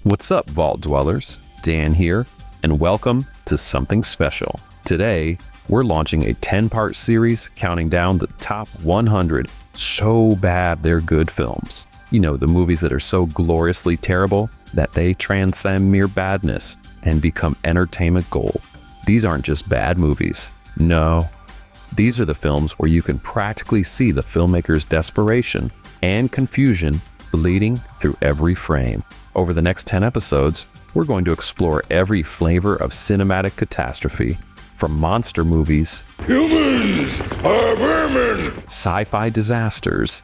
What's up, Vault Dwellers? Dan here, and welcome to Something Special. Today, we're launching a 10-part series counting down the top 100 so bad they're good films. You know, the movies that are so gloriously terrible that they transcend mere badness and become entertainment gold. These aren't just bad movies. No, these are the films where you can practically see the filmmaker's desperation and confusion bleeding through every frame. Over the next 10 episodes, we're going to explore every flavor of cinematic catastrophe, from monster movies, Humans are vermin, sci-fi disasters,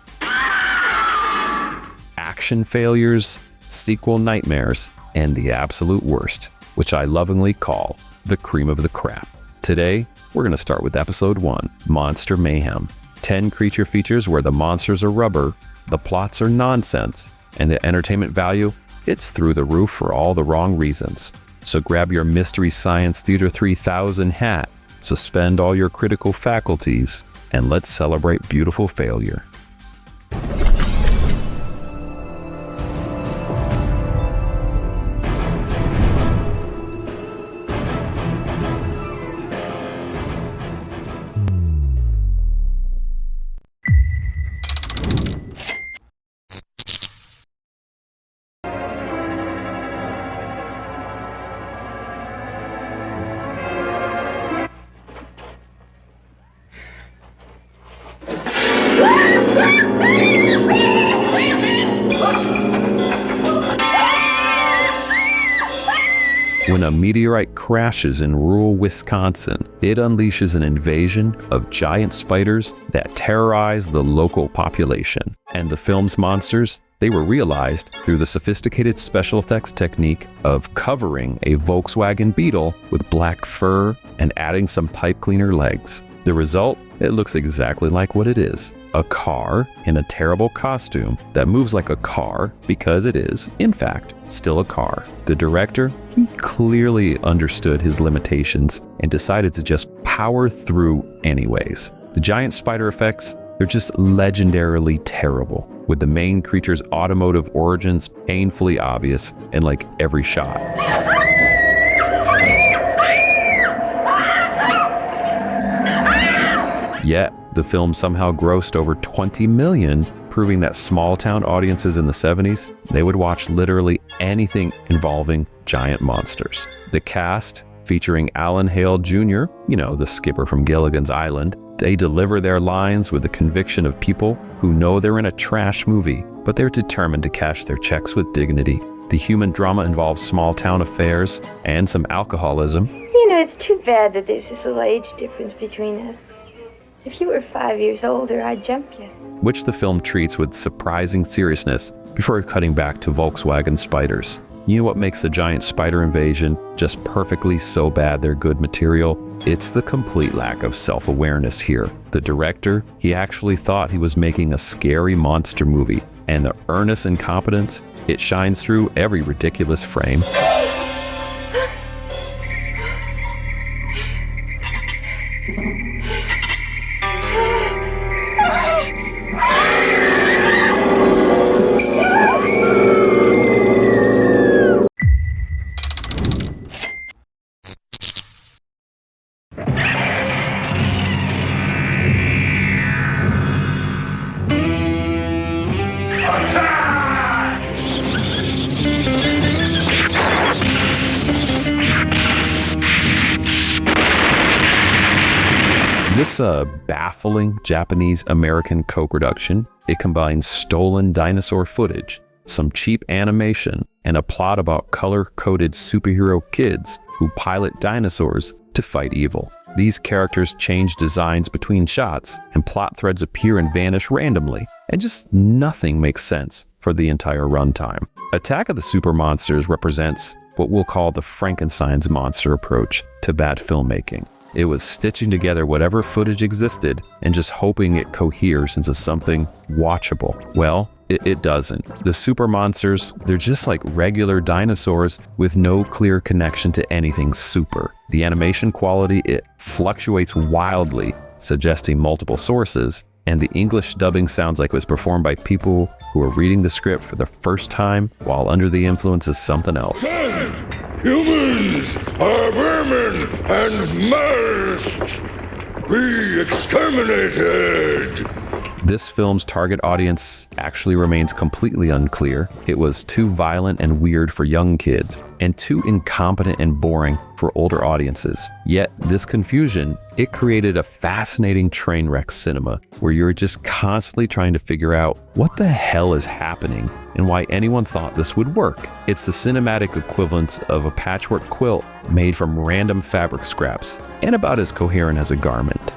action failures, sequel nightmares, and the absolute worst, which I lovingly call the cream of the crap. Today, we're going to start with episode 1, Monster Mayhem. 10 creature features where the monsters are rubber, the plots are nonsense, and the entertainment value, it's through the roof for all the wrong reasons. So grab your Mystery Science Theater 3000 hat, suspend all your critical faculties, and let's celebrate beautiful failure. When a meteorite crashes in rural Wisconsin, it unleashes an invasion of giant spiders that terrorize the local population. And the film's monsters, they were realized through the sophisticated special effects technique of covering a Volkswagen Beetle with black fur and adding some pipe cleaner legs. The result? It looks exactly like what it is. A car in a terrible costume that moves like a car because it is, in fact, still a car. The director, he clearly understood his limitations and decided to just power through anyways. The giant spider effects, they're just legendarily terrible, with the main creature's automotive origins painfully obvious in like every shot. Yet, the film somehow grossed over 20 million, proving that small-town audiences in the 70s, they would watch literally anything involving giant monsters. The cast, featuring Alan Hale Jr., you know, the skipper from Gilligan's Island, they deliver their lines with the conviction of people who know they're in a trash movie, but they're determined to cash their checks with dignity. The human drama involves small-town affairs and some alcoholism. You know, it's too bad that there's this little age difference between us. If you were 5 years older, I'd jump you. Which the film treats with surprising seriousness before cutting back to Volkswagen spiders. You know what makes the giant spider invasion just perfectly so bad they're good material? It's the complete lack of self-awareness here. The director, he actually thought he was making a scary monster movie, and the earnest incompetence, it shines through every ridiculous frame. This baffling Japanese-American co-production, it combines stolen dinosaur footage, some cheap animation, and a plot about color-coded superhero kids who pilot dinosaurs to fight evil. These characters change designs between shots, and plot threads appear and vanish randomly, and just nothing makes sense for the entire runtime. Attack of the Super Monsters represents what we'll call the Frankenstein's monster approach to bad filmmaking. It was stitching together whatever footage existed and just hoping it coheres into something watchable. Well, it doesn't. The super monsters, they're just like regular dinosaurs with no clear connection to anything super. The animation quality, it fluctuates wildly, suggesting multiple sources, and the English dubbing sounds like it was performed by people who were reading the script for the first time while under the influence of something else. Men, humans are vermin and must be exterminated. This film's target audience actually remains completely unclear. It was too violent and weird for young kids, and too incompetent and boring for older audiences. Yet, this confusion, it created a fascinating train wreck cinema, where you're just constantly trying to figure out what the hell is happening and why anyone thought this would work. It's the cinematic equivalent of a patchwork quilt made from random fabric scraps, and about as coherent as a garment.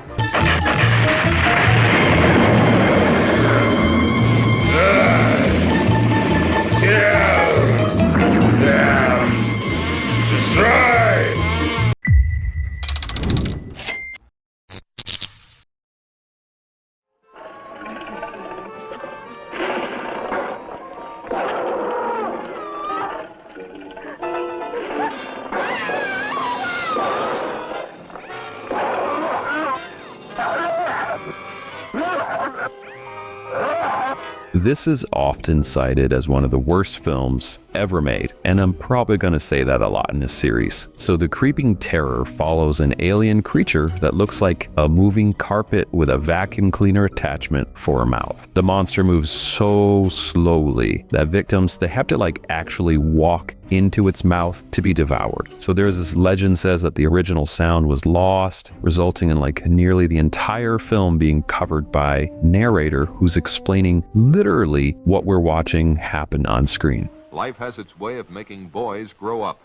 This is often cited as one of the worst films ever made, and I'm probably going to say that a lot in this series. So the creeping terror follows an alien creature that looks like a moving carpet with a vacuum cleaner attachment for a mouth. The monster moves so slowly that victims, they have to actually walk into its mouth to be devoured. So there's this legend says that the original sound was lost, resulting in nearly the entire film being covered by narrator who's explaining literally what we're watching happen on screen. Life has its way of making boys grow up,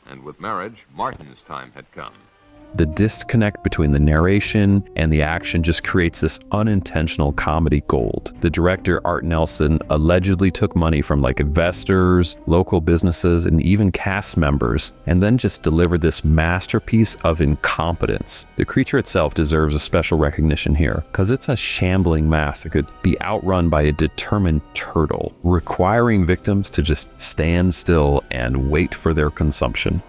and with marriage, Martin's time had come. The disconnect between the narration and the action just creates this unintentional comedy gold. The director, Art Nelson, allegedly took money from investors, local businesses, and even cast members, and then just delivered this masterpiece of incompetence. The creature itself deserves a special recognition here, because it's a shambling mass that could be outrun by a determined turtle, requiring victims to just stand still and wait for their consumption.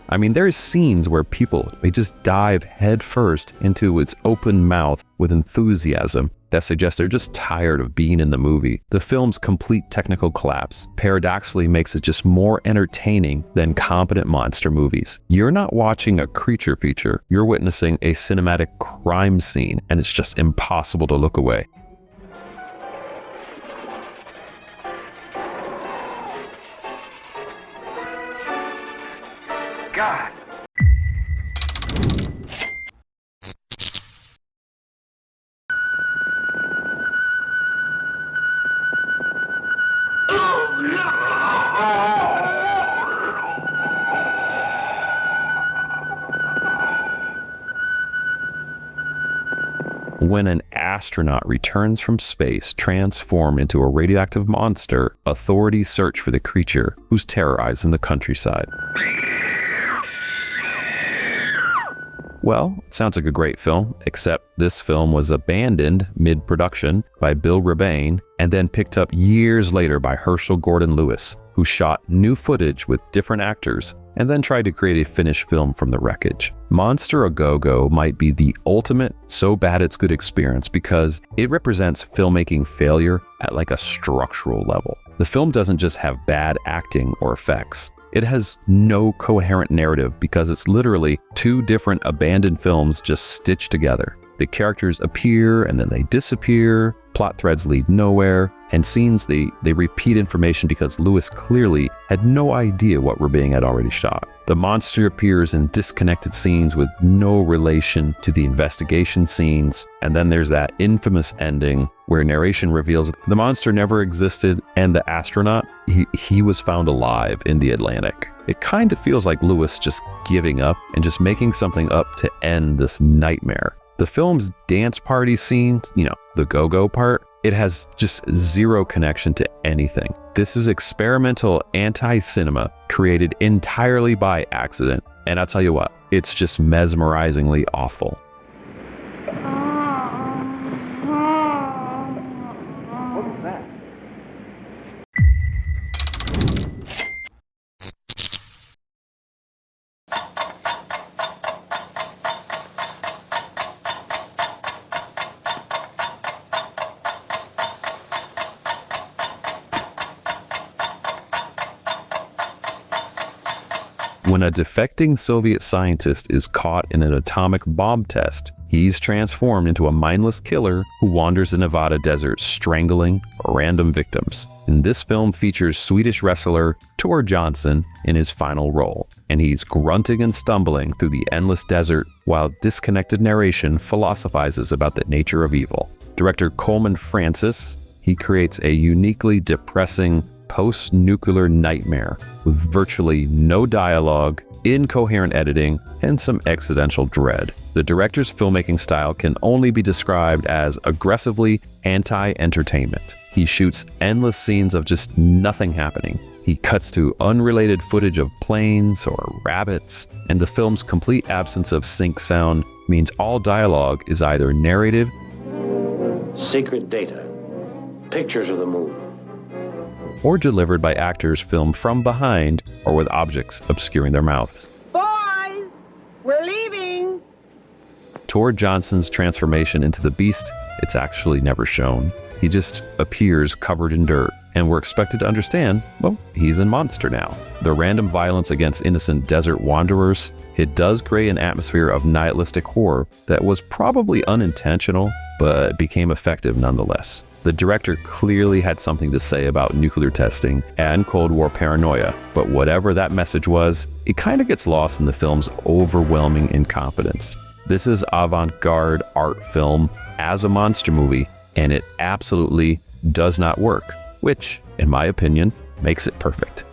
I mean, there's scenes where people, they just dive headfirst into its open mouth with enthusiasm that suggests they're just tired of being in the movie. The film's complete technical collapse paradoxically makes it just more entertaining than competent monster movies. You're not watching a creature feature, you're witnessing a cinematic crime scene, and it's just impossible to look away. God. When an astronaut returns from space, transformed into a radioactive monster, authorities search for the creature who's terrorizing the countryside. Well, it sounds like a great film, except this film was abandoned mid-production by Bill Rebane and then picked up years later by Herschel Gordon Lewis, who shot new footage with different actors and then tried to create a finished film from the wreckage. Monster A Go-Go might be the ultimate so bad it's good experience because it represents filmmaking failure at a structural level. The film doesn't just have bad acting or effects. It has no coherent narrative because it's literally two different abandoned films just stitched together. The characters appear and then they disappear, plot threads lead nowhere, and scenes they repeat information because Lewis clearly had no idea what Rebane had already shot. The monster appears in disconnected scenes with no relation to the investigation scenes, and then there's that infamous ending where narration reveals the monster never existed and the astronaut, he was found alive in the Atlantic. It kind of feels like Lewis just giving up and just making something up to end this nightmare. The film's dance party scene, the go-go part, it has just zero connection to anything. This is experimental anti-cinema created entirely by accident. And I'll tell you what, it's just mesmerizingly awful. When a defecting Soviet scientist is caught in an atomic bomb test, he's transformed into a mindless killer who wanders the Nevada desert strangling random victims. And this film features Swedish wrestler Tor Johnson in his final role, and he's grunting and stumbling through the endless desert while disconnected narration philosophizes about the nature of evil. Director Coleman Francis, he creates a uniquely depressing post-nuclear nightmare with virtually no dialogue, incoherent editing, and some existential dread. The director's filmmaking style can only be described as aggressively anti-entertainment. He shoots endless scenes of just nothing happening. He cuts to unrelated footage of planes or rabbits, and the film's complete absence of sync sound means all dialogue is either narrative, secret data, pictures of the moon, or delivered by actors filmed from behind or with objects obscuring their mouths. Boys, we're leaving. Tor Johnson's transformation into the beast, it's actually never shown. He just appears covered in dirt, and we're expected to understand, well, he's a monster now. The random violence against innocent desert wanderers, it does create an atmosphere of nihilistic horror that was probably unintentional, but became effective nonetheless. The director clearly had something to say about nuclear testing and Cold War paranoia, but whatever that message was, it kind of gets lost in the film's overwhelming incompetence. This is avant-garde art film as a monster movie, and it absolutely does not work, which, in my opinion, makes it perfect.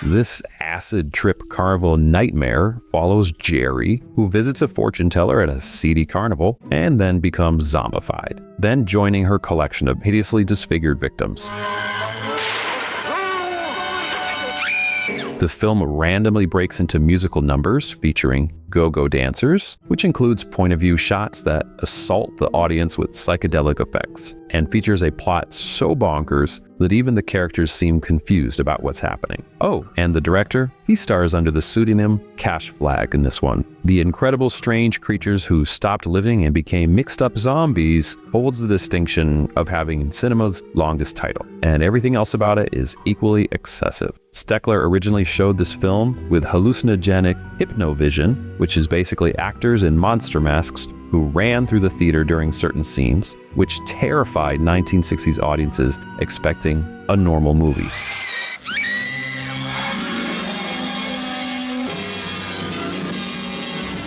This acid trip carnival nightmare follows Jerry, who visits a fortune teller at a seedy carnival and then becomes zombified, then joining her collection of hideously disfigured victims. The film randomly breaks into musical numbers featuring go-go dancers, which includes point-of-view shots that assault the audience with psychedelic effects, and features a plot so bonkers that even the characters seem confused about what's happening. Oh, and the director? He stars under the pseudonym Cash Flag in this one. The incredible strange creatures who stopped living and became mixed-up zombies holds the distinction of having cinema's longest title, and everything else about it is equally excessive. Steckler originally showed this film with hallucinogenic hypnovision, which is basically actors in monster masks who ran through the theater during certain scenes, which terrified 1960s audiences expecting a normal movie.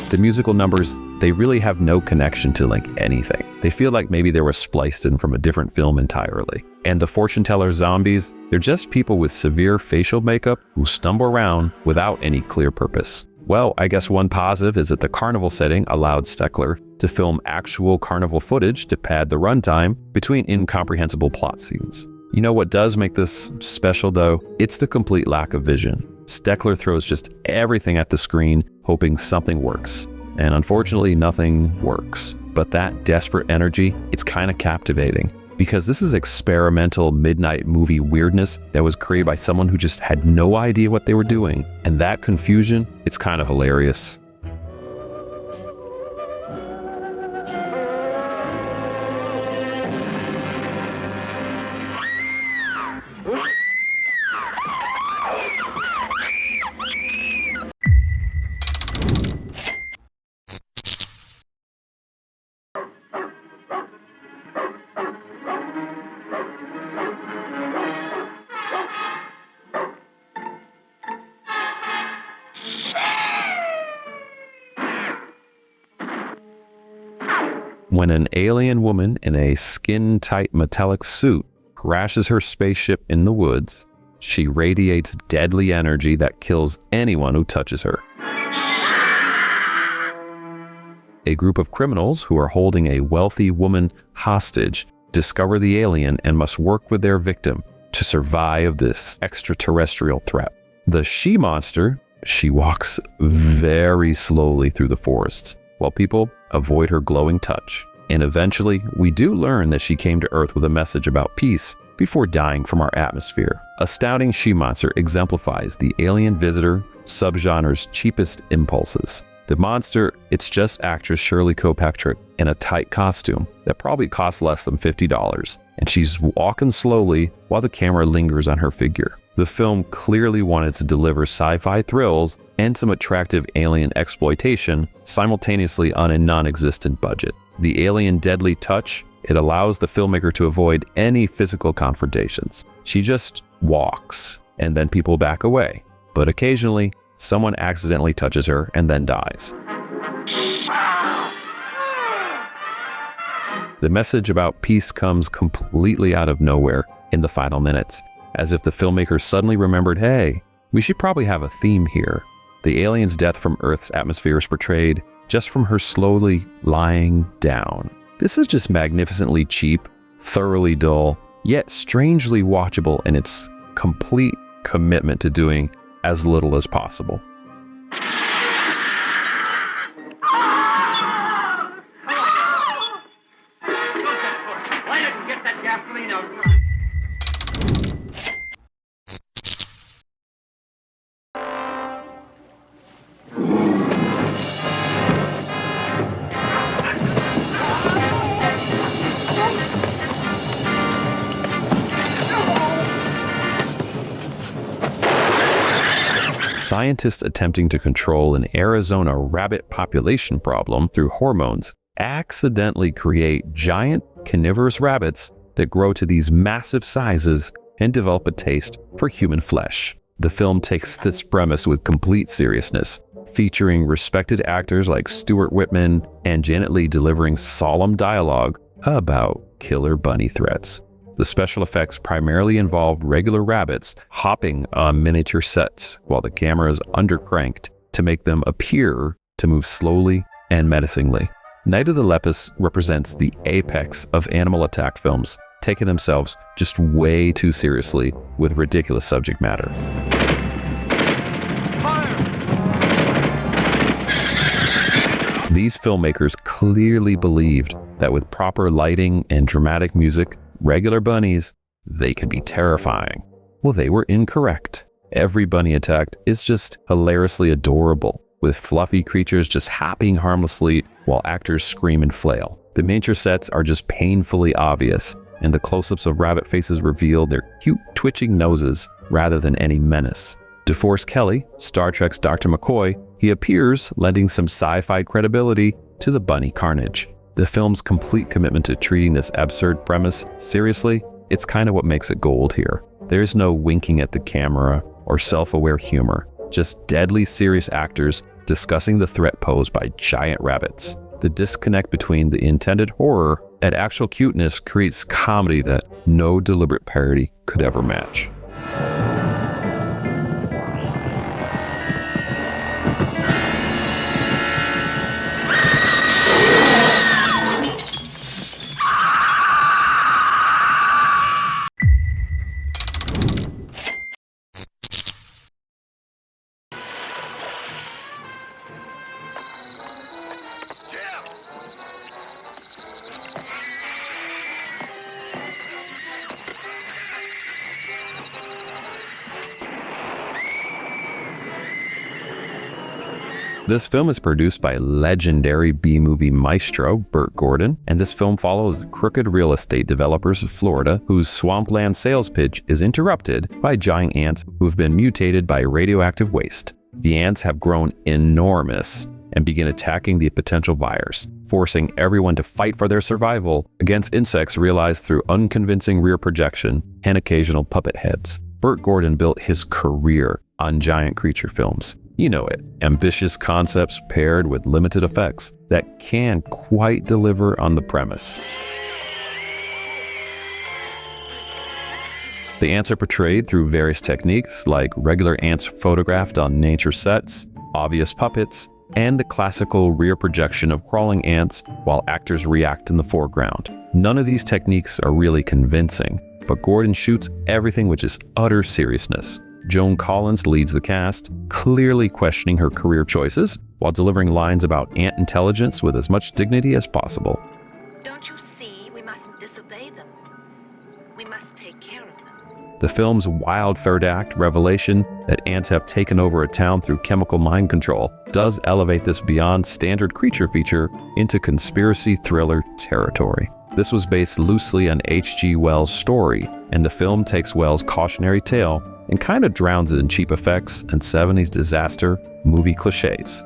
The musical numbers, they really have no connection to like anything. They feel like maybe they were spliced in from a different film entirely. And the fortune teller zombies, they're just people with severe facial makeup who stumble around without any clear purpose. Well, I guess one positive is that the carnival setting allowed Steckler to film actual carnival footage to pad the runtime between incomprehensible plot scenes. You know what does make this special though? It's the complete lack of vision. Steckler throws just everything at the screen, hoping something works. And unfortunately, nothing works. But that desperate energy, it's kind of captivating. Because this is experimental midnight movie weirdness that was created by someone who just had no idea what they were doing. And that confusion, it's kind of hilarious. When an alien woman in a skin-tight metallic suit crashes her spaceship in the woods, she radiates deadly energy that kills anyone who touches her. A group of criminals who are holding a wealthy woman hostage discover the alien and must work with their victim to survive this extraterrestrial threat. The she monster, she walks very slowly through the forests, while people avoid her glowing touch. And eventually, we do learn that she came to Earth with a message about peace before dying from our atmosphere. Astounding She Monster exemplifies the alien visitor subgenre's cheapest impulses. The monster, it's just actress Shirley Kilpatrick in a tight costume that probably costs less than $50, and she's walking slowly while the camera lingers on her figure. The film clearly wanted to deliver sci-fi thrills and some attractive alien exploitation simultaneously on a non-existent budget. The alien deadly touch, it allows the filmmaker to avoid any physical confrontations. She just walks, and then people back away. But occasionally, someone accidentally touches her and then dies. The message about peace comes completely out of nowhere in the final minutes, as if the filmmaker suddenly remembered, hey, we should probably have a theme here. The alien's death from Earth's atmosphere is portrayed just from her slowly lying down. This is just magnificently cheap, thoroughly dull, yet strangely watchable in its complete commitment to doing as little as possible. Why didn't you get that gasoline out? Scientists attempting to control an Arizona rabbit population problem through hormones accidentally create giant carnivorous rabbits that grow to these massive sizes and develop a taste for human flesh. The film takes this premise with complete seriousness, featuring respected actors like Stuart Whitman and Janet Leigh delivering solemn dialogue about killer bunny threats. The special effects primarily involved regular rabbits hopping on miniature sets while the camera is undercranked to make them appear to move slowly and menacingly. Night of the Lepus represents the apex of animal attack films, taking themselves just way too seriously with ridiculous subject matter. These filmmakers clearly believed that with proper lighting and dramatic music, regular bunnies, they could be terrifying. Well, they were incorrect. Every bunny attacked is just hilariously adorable, with fluffy creatures just hopping harmlessly while actors scream and flail. The miniature sets are just painfully obvious, and the close-ups of rabbit faces reveal their cute twitching noses rather than any menace. DeForest Kelley, Star Trek's Dr. McCoy, he appears lending some sci-fi credibility to the bunny carnage. The film's complete commitment to treating this absurd premise seriously, it's kind of what makes it gold here. There's no winking at the camera or self-aware humor, just deadly serious actors discussing the threat posed by giant rabbits. The disconnect between the intended horror and actual cuteness creates comedy that no deliberate parody could ever match. This film is produced by legendary B-movie maestro Burt Gordon, and this film follows crooked real estate developers of Florida whose swampland sales pitch is interrupted by giant ants who have been mutated by radioactive waste. The ants have grown enormous and begin attacking the potential buyers, forcing everyone to fight for their survival against insects realized through unconvincing rear projection and occasional puppet heads. Burt Gordon built his career on giant creature films. You know it, ambitious concepts paired with limited effects that can quite deliver on the premise. The ants are portrayed through various techniques like regular ants photographed on nature sets, obvious puppets, and the classical rear projection of crawling ants while actors react in the foreground. None of these techniques are really convincing, but Gordon shoots everything with just utter seriousness. Joan Collins leads the cast, clearly questioning her career choices while delivering lines about ant intelligence with as much dignity as possible. Don't you see? We mustn't disobey them. We must take care of them. The film's wild third act revelation that ants have taken over a town through chemical mind control does elevate this beyond standard creature feature into conspiracy thriller territory. This was based loosely on H.G. Wells' story, and the film takes Wells' cautionary tale and kind of drowns it in cheap effects and 70s disaster movie cliches.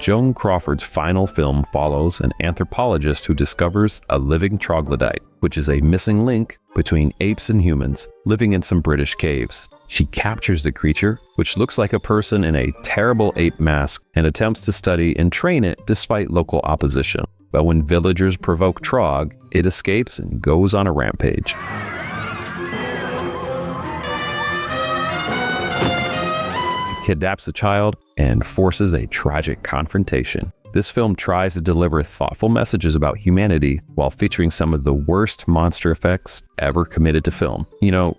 Joan Crawford's final film follows an anthropologist who discovers a living troglodyte, which is a missing link between apes and humans living in some British caves. She captures the creature, which looks like a person in a terrible ape mask, and attempts to study and train it despite local opposition. But when villagers provoke Trog, it escapes and goes on a rampage. Kidnaps a child and forces a tragic confrontation. This film tries to deliver thoughtful messages about humanity while featuring some of the worst monster effects ever committed to film. You know,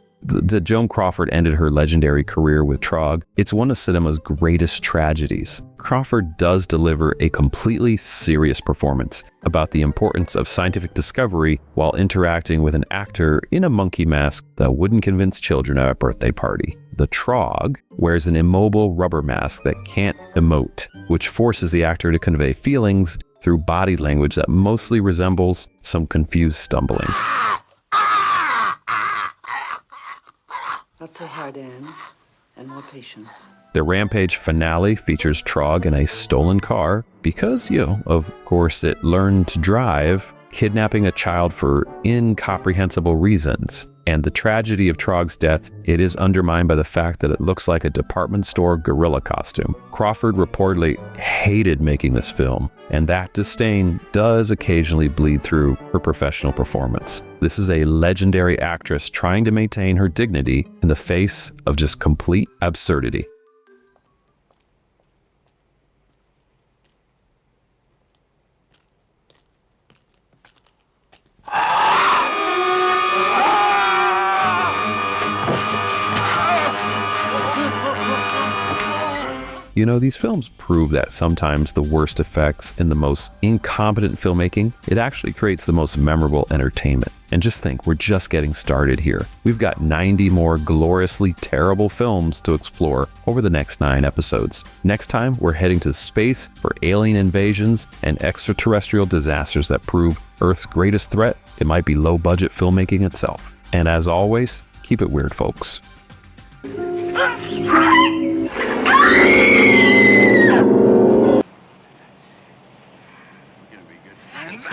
Joan Crawford ended her legendary career with Trog. It's one of cinema's greatest tragedies. Crawford does deliver a completely serious performance about the importance of scientific discovery while interacting with an actor in a monkey mask that wouldn't convince children at a birthday party. The Trog wears an immobile rubber mask that can't emote, which forces the actor to convey feelings through body language that mostly resembles some confused stumbling. Not so hard, Anne, and more patience. The Rampage finale features Trog in a stolen car because, of course, it learned to drive, kidnapping a child for incomprehensible reasons. And the tragedy of Trog's death, it is undermined by the fact that it looks like a department store gorilla costume. Crawford reportedly hated making this film, and that disdain does occasionally bleed through her professional performance. This is a legendary actress trying to maintain her dignity in the face of just complete absurdity. These films prove that sometimes the worst effects and the most incompetent filmmaking, it actually creates the most memorable entertainment. And just think, we're just getting started here. We've got 90 more gloriously terrible films to explore over the next 9 episodes. Next time, we're heading to space for alien invasions and extraterrestrial disasters that prove Earth's greatest threat. It might be low-budget filmmaking itself. And as always, keep it weird, folks. Gonna be good friends.